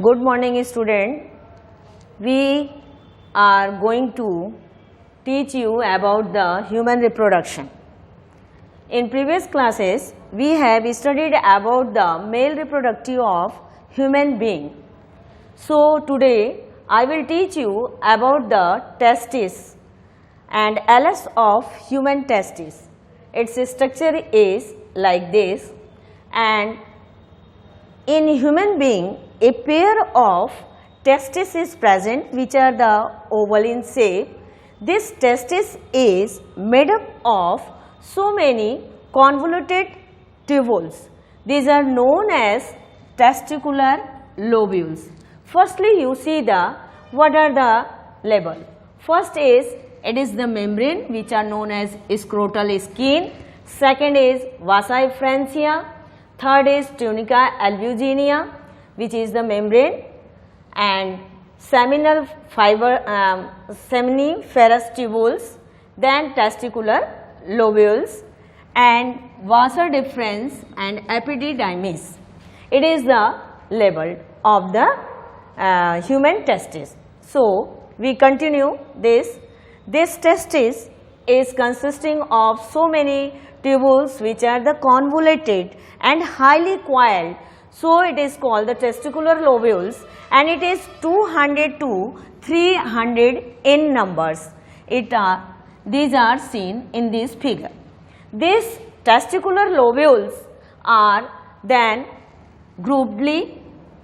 Good morning student. We are going to teach you about the human reproduction. In previous classes we have studied about the male reproductive of human being. So today I will teach you about the testis and LS of human testis. Its structure is like this, and in human being a pair of testes is present which are the oval in shape. This testis is made up of so many convoluted tubules. These are known as testicular lobules. Firstly, you see what are the label. First is it is the membrane which are known as scrotal skin. Second is vasa efferentia. Third is tunica albuginea, which is the membrane, and seminal fiber seminiferous tubules, then testicular lobules, and vasa deferens and epididymis. It is the label of the human testis. So we continue this. This testis is consisting of so many tubules which are the convoluted and highly coiled. So it is called the testicular lobules, and it is 200 to 300 in numbers. These are seen in this figure. These testicular lobules are then groupedly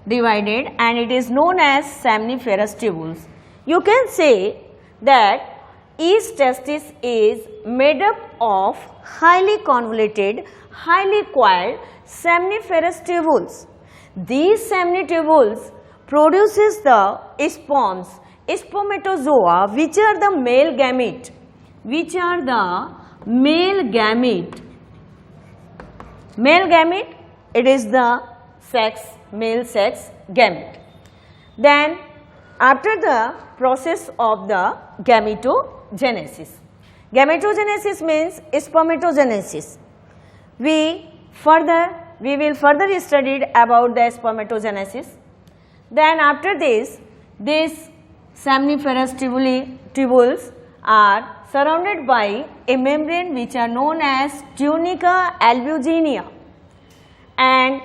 divided, and it is known as seminiferous tubules. You can say that each testis is made up of highly convoluted, highly coiled seminiferous tubules. These seminitubules produces the sperms, spermatozoa, which are the male gamete. Male gamete, it is the male sex gamete. Then after the process of the gametogenesis. Gametogenesis means spermatogenesis. We will further study about the spermatogenesis. Then after this, these seminiferous tubules are surrounded by a membrane which are known as tunica albuginea, and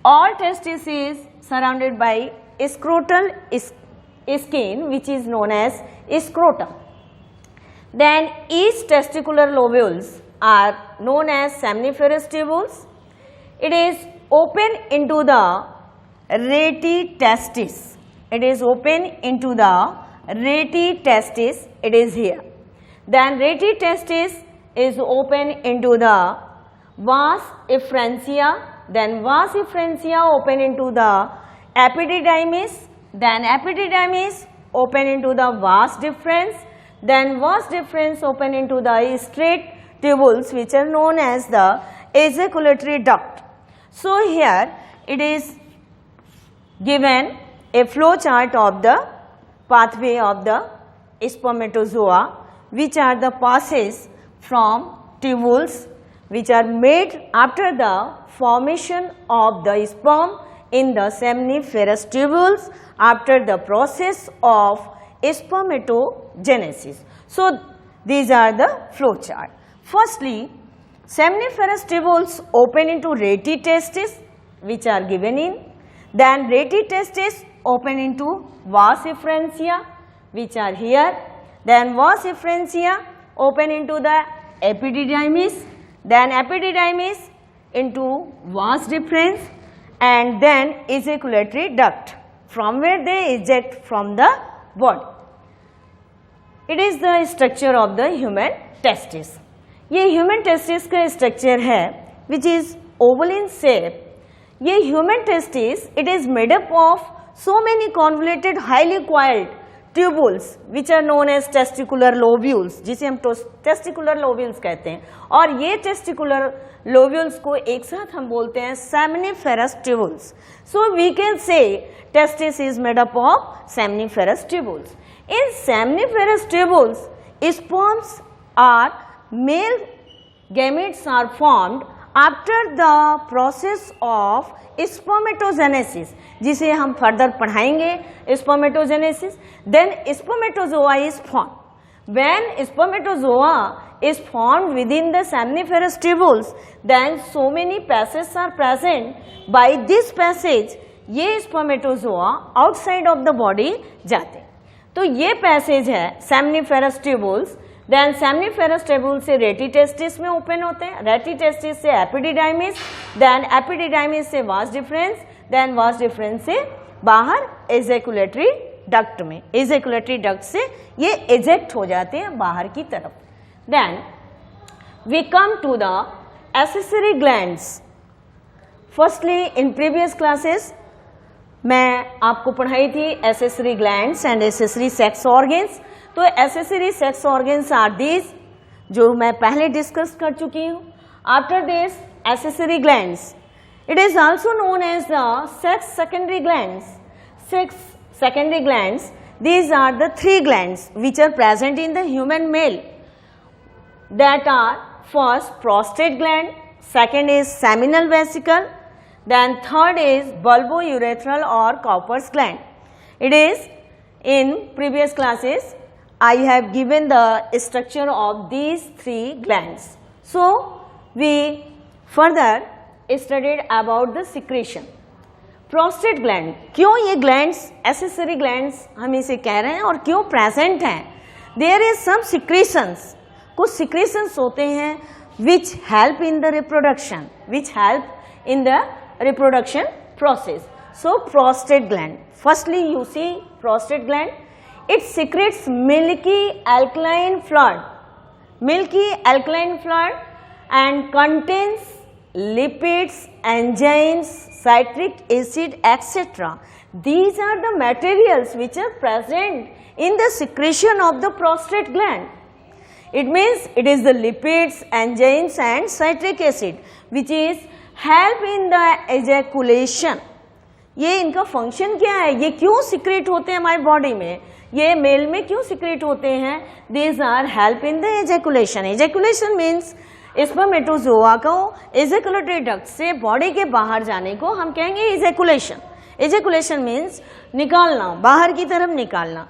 all testis is surrounded by scrotal skin which is known as scrotum. Then each testicular lobules are known as seminiferous tubules. It is open into the rete testis. It is open into the rete testis. It is here. Then rete testis is open into the vas efferentia. Then vas efferentia open into the epididymis. Then epididymis open into the vas deferens. Then vas deferens open into the straight tubules which are known as the ejaculatory duct. So here it is given a flow chart of the pathway of the spermatozoa, which are the passes from tubules which are made after the formation of the sperm in the seminiferous tubules after the process of spermatogenesis. So these are the flow chart. Firstly, seminiferous tubules open into rete testis which are given in. Then rete testis open into vas efferentia which are here. Then vas efferentia open into the epididymis. Then epididymis into vas deferens, and then ejaculatory duct from where they eject from the body. It is the structure of the human testis. ये human testis का structure है which is oval in shape. ये human testis it is made up of so many convoluted highly coiled tubules which are known as testicular lobules, जिसे हम testicular lobules कहते हैं. और ये टेस्टिकुलर लोब्यूल्स को एक साथ हम बोलते हैं seminiferous tubules. So we can say testis is made up of seminiferous tubules. In seminiferous tubules sperms are male gametes are formed after the process of spermatogenesis, जिसे हम फर्दर पढ़ाएंगे spermatogenesis, then spermatozoa is form. When spermatozoa is formed within the seminiferous tubules, then so many passages are present. By this passage, ये spermatozoa outside of the body जाते हैं. तो ये passage है seminiferous tubules. Then seminiferous tubules से rete testis में open होते हैं, रेटिटेस्टिस से एपिडिडाइमिस, then एपिडिडाइमिस से वास डिफरेंस, then वास डिफरेंस से बाहर एजेकुलेटरी डक्ट में, एजेकुलेटरी डक्ट से ये एजेक्ट हो जाते हैं बाहर की तरफ. Then we come to the accessory glands. Firstly in previous classes मैं आपको पढ़ाई थी accessory glands and accessory sex organs. तो accessory sex organs are these, जो मैं पहले डिस्कस कर चुकी हूँ. After this accessory glands, it is also known as the sex secondary glands. Sex secondary glands, these are the three glands which are present in the human male, that are first prostate gland, second is seminal vesicle, then third is bulbourethral or Cowper's gland. It is in previous classes I have given the structure of these three glands. So we further studied about the secretion. Prostate gland, क्यों ये glands accessory glands हम इसे कह रहे हैं और क्यों present हैं? देयर इज सम सिक्रीशंस, कुछ सिक्रीशंस होते हैं which help in the reproduction, which help in the reproduction process. So prostate gland, firstly you see prostate gland, it secretes milky alkaline fluid, milky alkaline fluid and contains lipids, enzymes, citric acid, etc. These are the materials which are present in the secretion of the prostate gland. It means it is the lipids, enzymes and citric acid which is help in the ejaculation. ये इनका function क्या है, ये क्यों secrete होते हैं हमारी body में, ये मेल में क्यों सिक्रेट होते हैं? These are help in the ejaculation. Ejaculation means spermatozoa को एजेकुलेटरी डक्ट से बॉडी के बाहर जाने को हम कहेंगे इजेकुलेशन. एजेकुलेशन मीन्स निकालना, बाहर की तरफ निकालना.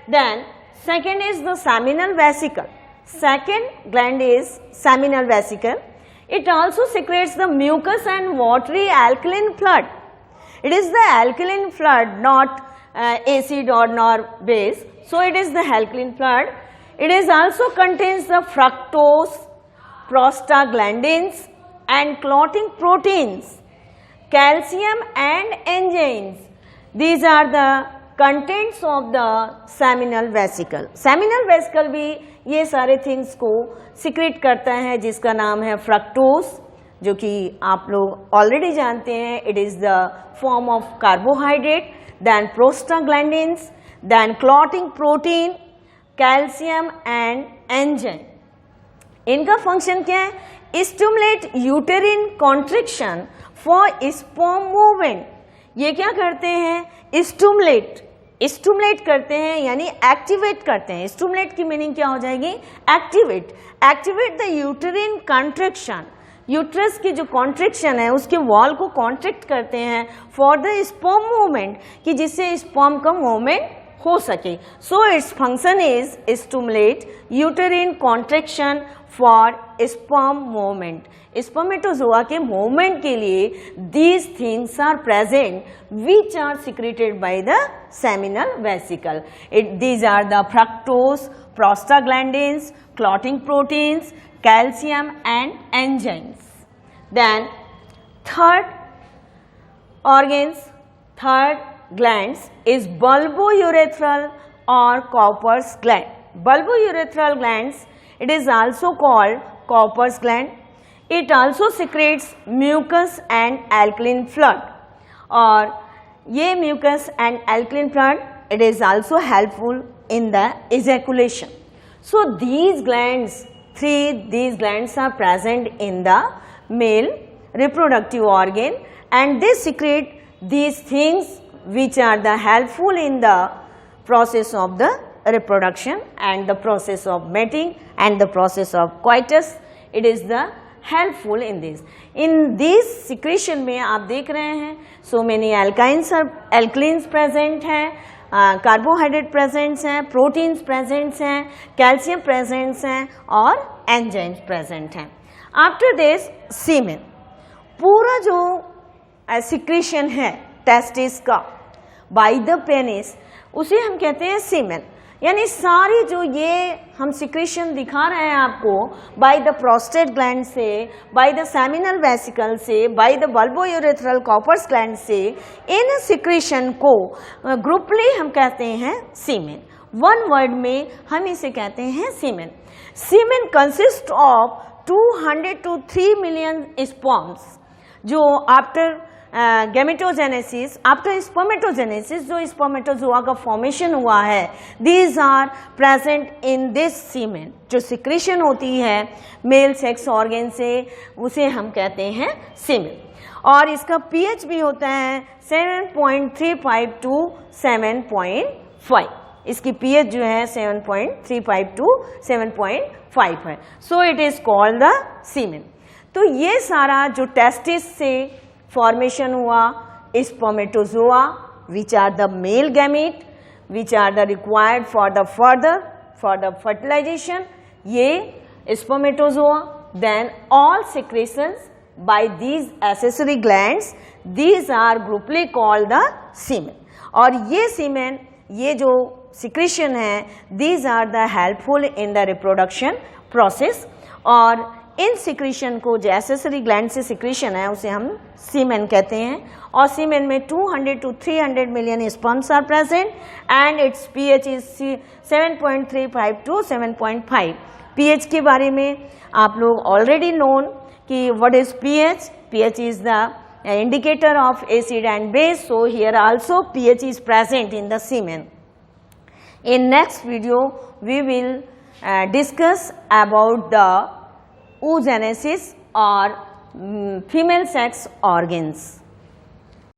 Then second is the seminal vesicle. Second gland is seminal vesicle. It also secretes the mucus and watery alkaline fluid. It is the alkaline fluid, not acid और nor base. So it is the alkaline fluid. It is also contains the fructose, prostaglandins and clotting proteins, calcium and enzymes. These are the contents of the seminal vesicle. Seminal vesicle भी ये सारे things को secrete करता है, जिसका नाम है fructose, जो कि आप लोग already जानते हैं. It is the form of carbohydrate. Then prostaglandins, then clotting protein, calcium and enzyme. इनका फंक्शन क्या है? Stimulate uterine contraction for sperm movement. ये क्या करते हैं? स्टिमुलेट करते हैं, यानी एक्टिवेट करते हैं. स्टिमुलेट की मीनिंग क्या हो जाएगी? Activate the uterine contraction. Uterus की जो कॉन्ट्रिक्शन है उसके वॉल को कॉन्ट्रैक्ट करते हैं फॉर द स्पर्म मूवमेंट, कि जिससे स्पर्म का मूवमेंट हो सके. So its function is stimulate uterine contraction for sperm movement. Spermatozoa के मूवमेंट के लिए these things are present which are secreted by the seminal vesicle. These are the fructose, prostaglandins, clotting proteins, calcium and enzymes. Then third glands is bulbourethral or Cowper's gland. Bulbourethral glands, it is also called Cowper's gland. It also secretes mucus and alkaline fluid. और ये mucus and alkaline fluid, it is also helpful in the ejaculation. So these glands are present in the male reproductive organ, and they secrete these things which are the helpful in the process of the reproduction and the process of mating and the process of coitus. It is the helpful in this secretion में आप देख रहे हैं so many एल्कलीन्स present हैं, carbohydrate presents हैं, proteins presents हैं, calcium presents हैं और एंजाइम्स प्रेजेंट हैं। आफ्टर दिस सीमेन, पूरा जो सिक्रेशन है टेस्टिस का बाय द पेनिस उसे हम कहते हैं सीमेन। यानी सारी जो ये हम सिक्रेशन दिखा रहे हैं आपको बाय द प्रोस्टेट ग्लैंड से, बाय द सेमिनल वेसिकल से, by the bulbourethral Cowper's gland से, इन सिक्रेशन को ग्रुपली हम कहते हैं सीमेन। वन वर्ड में हम इसे कहते हैं semen. Semen consist of 200 to 3 million sperms जो आफ्टर गैमेटोजेनेसिस, आफ्टर स्पर्मेटोजेनेसिस जो स्पर्मेटोजोआ का फॉर्मेशन हुआ है, these are present in this semen. जो सिक्रेशन होती है मेल सेक्स ऑर्गन से उसे हम कहते हैं सीमेन। और इसका पीएच भी होता है 7.35 to 7.5। इसकी पीएच जो है 7.35 to 7.5 है। So it is called the semen. तो ये सारा जो टेस्टिस से फॉर्मेशन हुआ spermatozoa which are the male gamete which are the required for the fertilisation, ये spermatozoa, then all secretions by these accessory glands, these are grouply called the semen. और ये semen, ये जो सिक्रेशन है, these are the helpful in the reproduction process. और इन secretion को जो एसेसरी ग्लैंड से सिक्रेशन है उसे हम सीमेन कहते हैं। और सीमेन में 200 to 300 million sperms are present and its pH is 7.35 to 7.5। PH के बारे में आप लोग ऑलरेडी नोन कि what is pH. PH is the indicator of acid and base, so here also pH is present in the semen. In next video, we will discuss about the oogenesis or female sex organs.